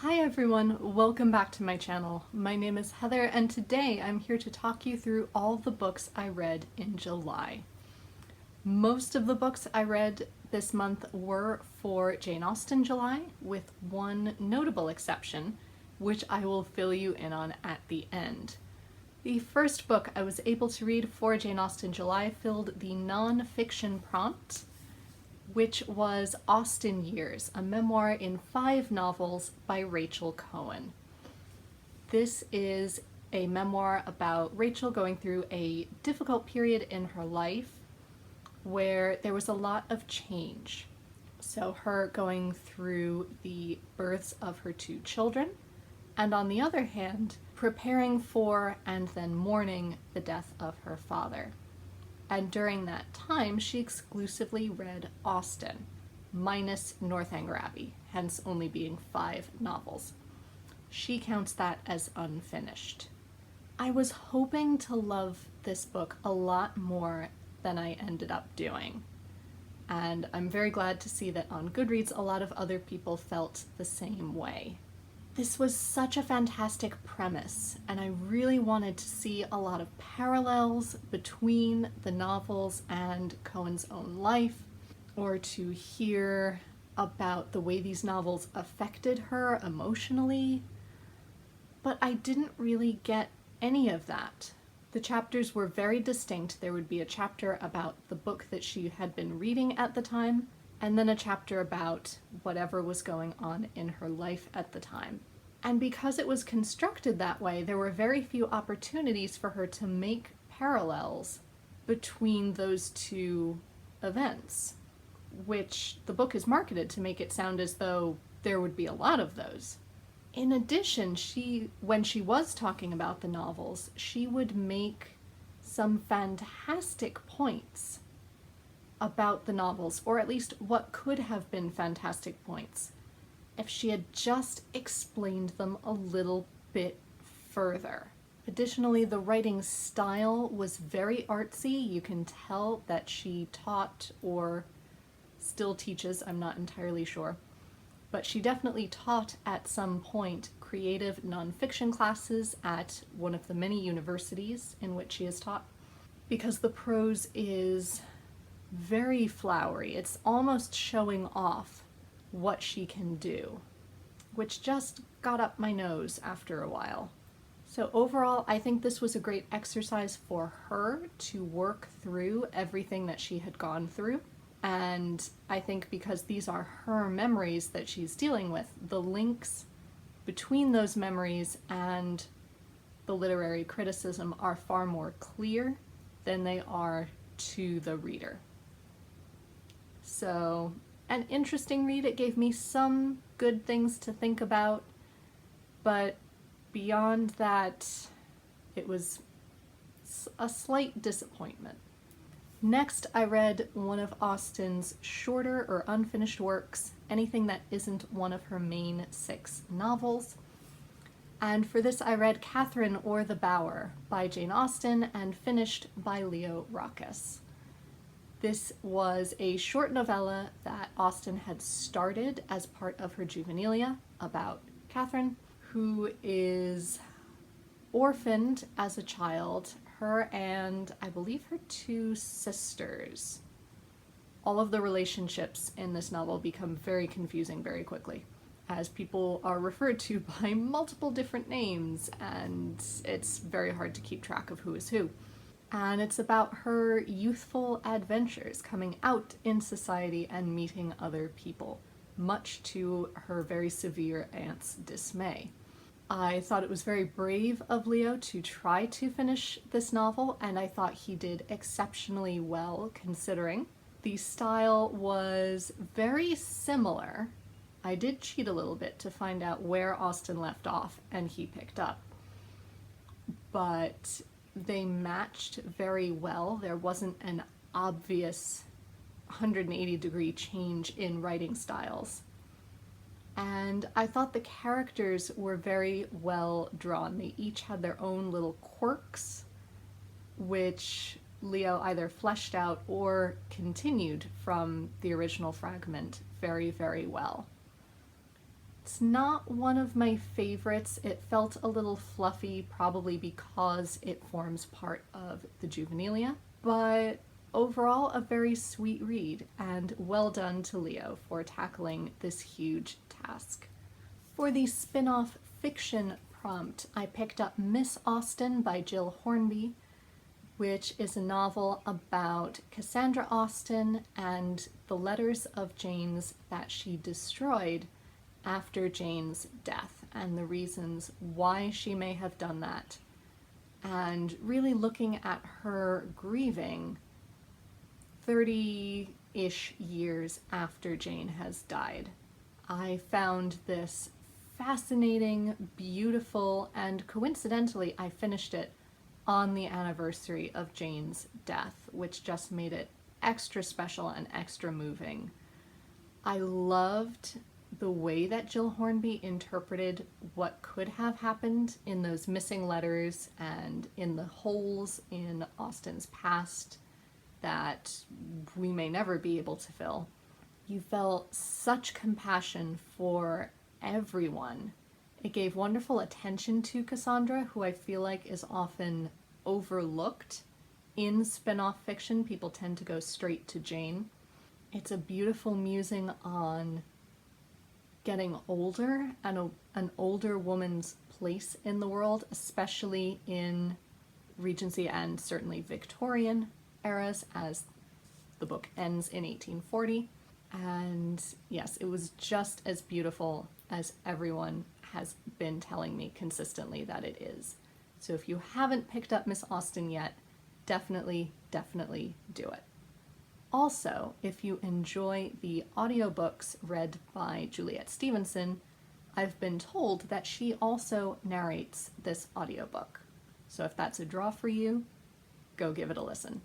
Hi everyone, welcome back to my channel. My name is Heather and today I'm here to talk you through all the books I read in July. Most of the books I read this month were for Jane Austen July, with one notable exception, which I will fill you in on at the end. The first book I was able to read for Jane Austen July filled the non-fiction prompt, which was Austen Years, a memoir in 5 novels by Rachel Cohen. This is a memoir about Rachel going through a difficult period in her life where there was a lot of change. So her going through the births of her 2 children, and on the other hand, preparing for and then mourning the death of her father. And during that time, she exclusively read Austen, minus Northanger Abbey, hence only being 5 novels. She counts that as unfinished. I was hoping to love this book a lot more than I ended up doing. And I'm very glad to see that on Goodreads a lot of other people felt the same way. This was such a fantastic premise, and I really wanted to see a lot of parallels between the novels and Cohen's own life, or to hear about the way these novels affected her emotionally, but I didn't really get any of that. The chapters were very distinct. There would be a chapter about the book that she had been reading at the time, and then a chapter about whatever was going on in her life at the time. And because it was constructed that way, there were very few opportunities for her to make parallels between those 2 events, which the book is marketed to make it sound as though there would be a lot of those. In addition, when she was talking about the novels, she would make some fantastic points about the novels, or at least what could have been fantastic points, if she had just explained them a little bit further. Additionally, the writing style was very artsy. You can tell that she taught, or still teaches, I'm not entirely sure, but she definitely taught at some point creative nonfiction classes at one of the many universities in which she has taught, because the prose is very flowery. It's almost showing off what she can do, which just got up my nose after a while. So overall, I think this was a great exercise for her to work through everything that she had gone through. And I think because these are her memories that she's dealing with, the links between those memories and the literary criticism are far more clear than they are to the reader. So, an interesting read. It gave me some good things to think about, but beyond that, it was a slight disappointment. Next, I read one of Austen's shorter or unfinished works, anything that isn't one of her main 6 novels. And for this, I read Catherine or the Bower by Jane Austen and finished by Leo Rockus. This was a short novella that Austen had started as part of her juvenilia about Catherine, who is orphaned as a child, her and I believe her 2 sisters. All of the relationships in this novel become very confusing very quickly, as people are referred to by multiple different names, and it's very hard to keep track of who is who. And it's about her youthful adventures coming out in society and meeting other people, much to her very severe aunt's dismay. I thought it was very brave of Leo to try to finish this novel, and I thought he did exceptionally well considering. The style was very similar. I did cheat a little bit to find out where Austen left off and he picked up, but they matched very well. There wasn't an obvious 180-degree change in writing styles. And I thought the characters were very well drawn. They each had their own little quirks, which Leo either fleshed out or continued from the original fragment very, very well. It's not one of my favorites. It felt a little fluffy, probably because it forms part of the juvenilia, but overall a very sweet read, and well done to Leo for tackling this huge task. For the spin-off fiction prompt, I picked up Miss Austen by Jill Hornby, which is a novel about Cassandra Austen and the letters of Jane's that she destroyed after Jane's death, and the reasons why she may have done that, and really looking at her grieving 30-ish years after Jane has died. I found this fascinating, beautiful, and coincidentally I finished it on the anniversary of Jane's death, which just made it extra special and extra moving. I loved the way that Jill Hornby interpreted what could have happened in those missing letters and in the holes in Austen's past that we may never be able to fill. You felt such compassion for everyone. It gave wonderful attention to Cassandra, who I feel like is often overlooked in spin-off fiction. People tend to go straight to Jane. It's a beautiful musing on getting older and an older woman's place in the world, especially in Regency and certainly Victorian eras, as the book ends in 1840. And yes, it was just as beautiful as everyone has been telling me consistently that it is. So if you haven't picked up Miss Austen yet, definitely do it. Also, if you enjoy the audiobooks read by Juliet Stevenson, I've been told that she also narrates this audiobook. So if that's a draw for you, go give it a listen.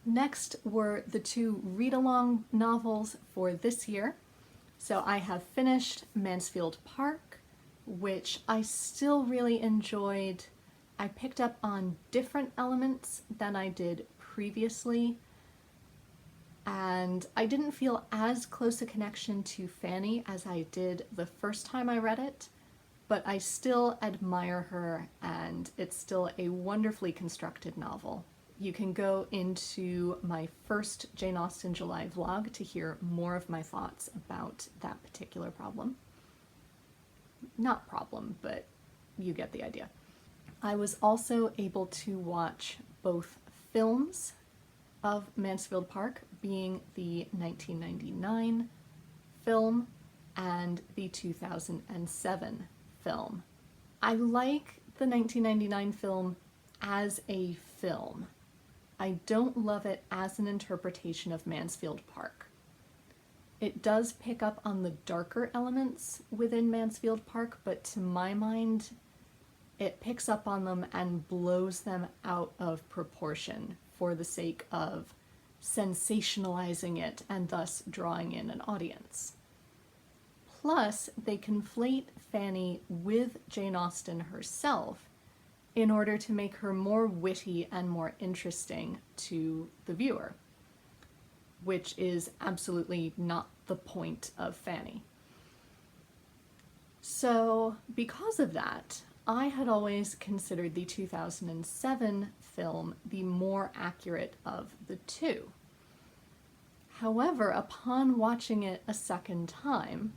Next were the two read-along novels for this year. So I have finished Mansfield Park, which I still really enjoyed. I picked up on different elements than I did previously, and I didn't feel as close a connection to Fanny as I did the first time I read it, but I still admire her, and it's still a wonderfully constructed novel. You can go into my first Jane Austen July vlog to hear more of my thoughts about that particular problem. Not problem, but you get the idea. I was also able to watch both films of Mansfield Park, being the 1999 film and the 2007 film. I like the 1999 film as a film. I don't love it as an interpretation of Mansfield Park. It does pick up on the darker elements within Mansfield Park, but to my mind, it picks up on them and blows them out of proportion for the sake of sensationalizing it and thus drawing in an audience. Plus, they conflate Fanny with Jane Austen herself in order to make her more witty and more interesting to the viewer, which is absolutely not the point of Fanny. So, because of that, I had always considered the 2007 film the more accurate of the two. However, upon watching it a second time,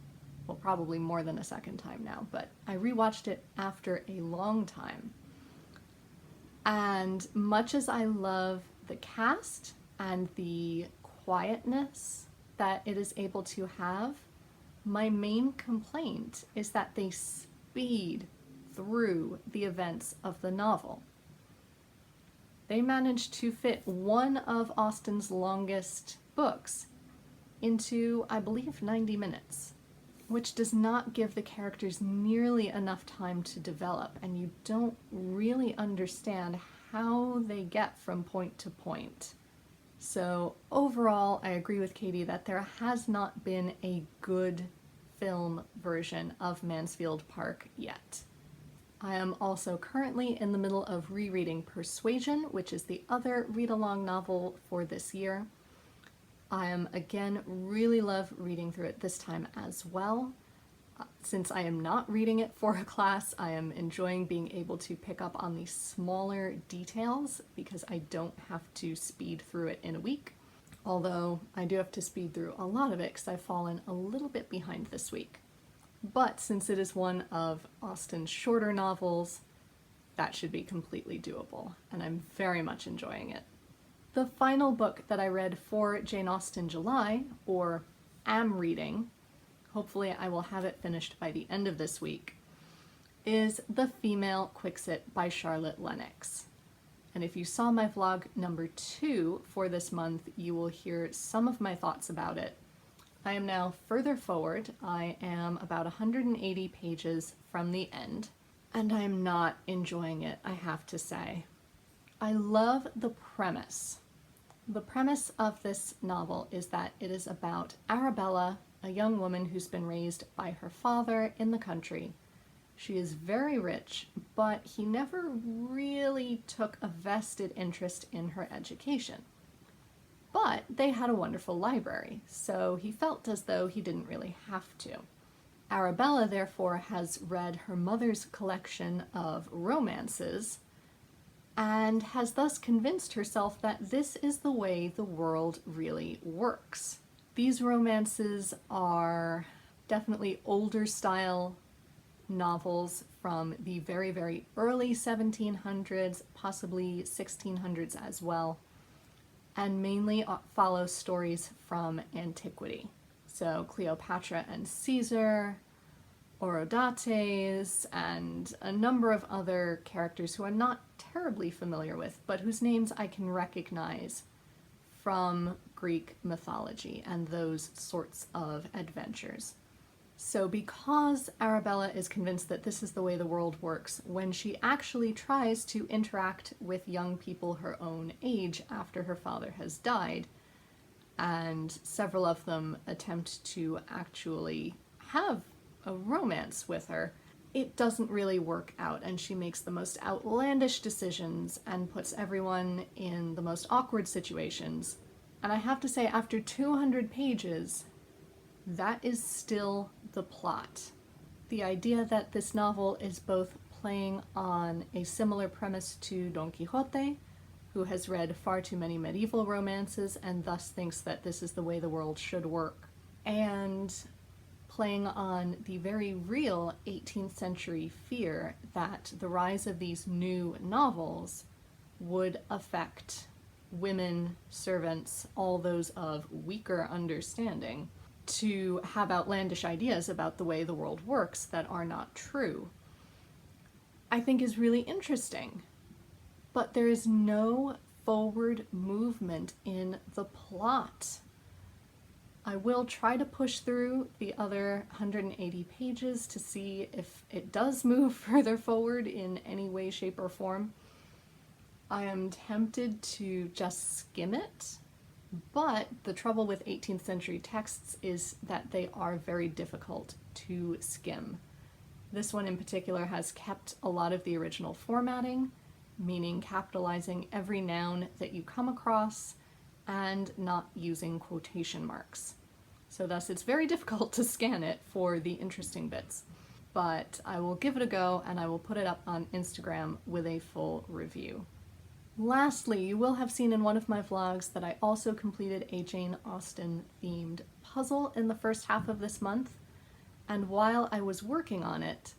well, probably more than a second time now, but I rewatched it after a long time. And much as I love the cast and the quietness that it is able to have, my main complaint is that they speed through the events of the novel. They managed to fit one of Austen's longest books into, I believe, 90 minutes, which does not give the characters nearly enough time to develop, and you don't really understand how they get from point to point. So overall, I agree with Katie that there has not been a good film version of Mansfield Park yet. I am also currently in the middle of rereading Persuasion, which is the other read-along novel for this year. I am, again, really love reading through it this time as well. Since I am not reading it for a class, I am enjoying being able to pick up on the smaller details because I don't have to speed through it in a week. Although I do have to speed through a lot of it because I've fallen a little bit behind this week. But since it is one of Austen's shorter novels, that should be completely doable, and I'm very much enjoying it. The final book that I read for Jane Austen July, or am reading, hopefully I will have it finished by the end of this week, is The Female Quixote by Charlotte Lennox. And if you saw my vlog number 2 for this month, you will hear some of my thoughts about it. I am now further forward. I am about 180 pages from the end, and I am not enjoying it, I have to say. I love the premise. The premise of this novel is that it is about Arabella, a young woman who's been raised by her father in the country. She is very rich, but he never really took a vested interest in her education. But they had a wonderful library, so he felt as though he didn't really have to. Arabella, therefore, has read her mother's collection of romances and has thus convinced herself that this is the way the world really works. These romances are definitely older style novels from the very, very early 1700s, possibly 1600s as well, and mainly follow stories from antiquity. So Cleopatra and Caesar, Orodates, and a number of other characters who I'm not terribly familiar with, but whose names I can recognize from Greek mythology and those sorts of adventures. So because Arabella is convinced that this is the way the world works, when she actually tries to interact with young people her own age after her father has died, and several of them attempt to actually have a romance with her, it doesn't really work out, and she makes the most outlandish decisions and puts everyone in the most awkward situations. And I have to say, after 200 pages, that is still the plot. The idea that this novel is both playing on a similar premise to Don Quixote, who has read far too many medieval romances and thus thinks that this is the way the world should work, and playing on the very real 18th century fear that the rise of these new novels would affect women, servants, all those of weaker understanding, to have outlandish ideas about the way the world works that are not true, I think is really interesting. But there is no forward movement in the plot. I will try to push through the other 180 pages to see if it does move further forward in any way, shape, or form. I am tempted to just skim it, but the trouble with 18th century texts is that they are very difficult to skim. This one in particular has kept a lot of the original formatting, meaning capitalizing every noun that you come across and not using quotation marks. So thus it's very difficult to scan it for the interesting bits. But I will give it a go, and I will put it up on Instagram with a full review. Lastly, you will have seen in one of my vlogs that I also completed a Jane Austen themed puzzle in the first half of this month, and while I was working on it,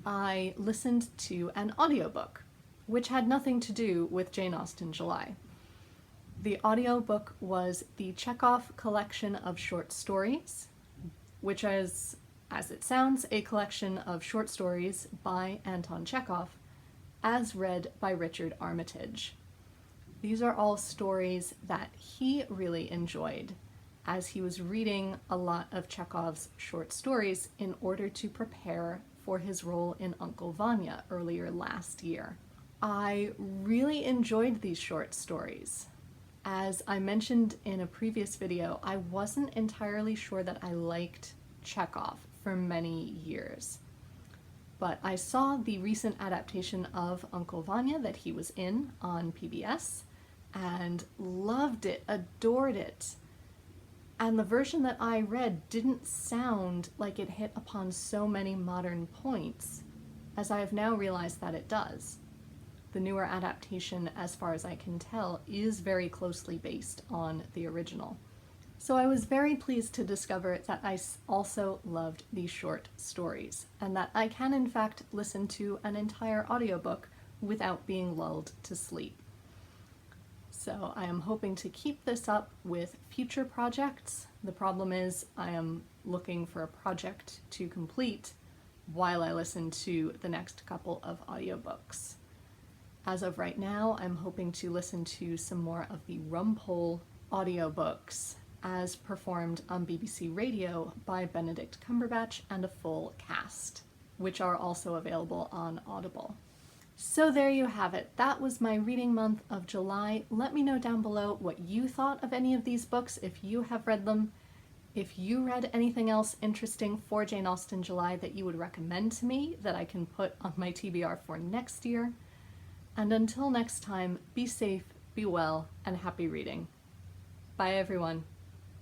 I listened to an audiobook, which had nothing to do with Jane Austen July. The audiobook was the Chekhov Collection of short stories, which is, as it sounds, a collection of short stories by Anton Chekhov, as read by Richard Armitage. These are all stories that he really enjoyed, as he was reading a lot of Chekhov's short stories in order to prepare for his role in Uncle Vanya earlier last year. I really enjoyed these short stories. As I mentioned in a previous video, I wasn't entirely sure that I liked Chekhov for many years. But I saw the recent adaptation of Uncle Vanya that he was in on PBS and loved it, adored it. And the version that I read didn't sound like it hit upon so many modern points, as I have now realized that it does. The newer adaptation, as far as I can tell, is very closely based on the original. So I was very pleased to discover that I also loved these short stories, and that I can in fact listen to an entire audiobook without being lulled to sleep. So I am hoping to keep this up with future projects. The problem is I am looking for a project to complete while I listen to the next couple of audiobooks. As of right now, I'm hoping to listen to some more of the Rumpole audiobooks as performed on BBC Radio by Benedict Cumberbatch and a full cast, which are also available on Audible. So there you have it. That was my reading month of July. Let me know down below what you thought of any of these books if you have read them. If you read anything else interesting for Jane Austen July that you would recommend to me that I can put on my TBR for next year. And until next time, be safe, be well, and happy reading. Bye everyone.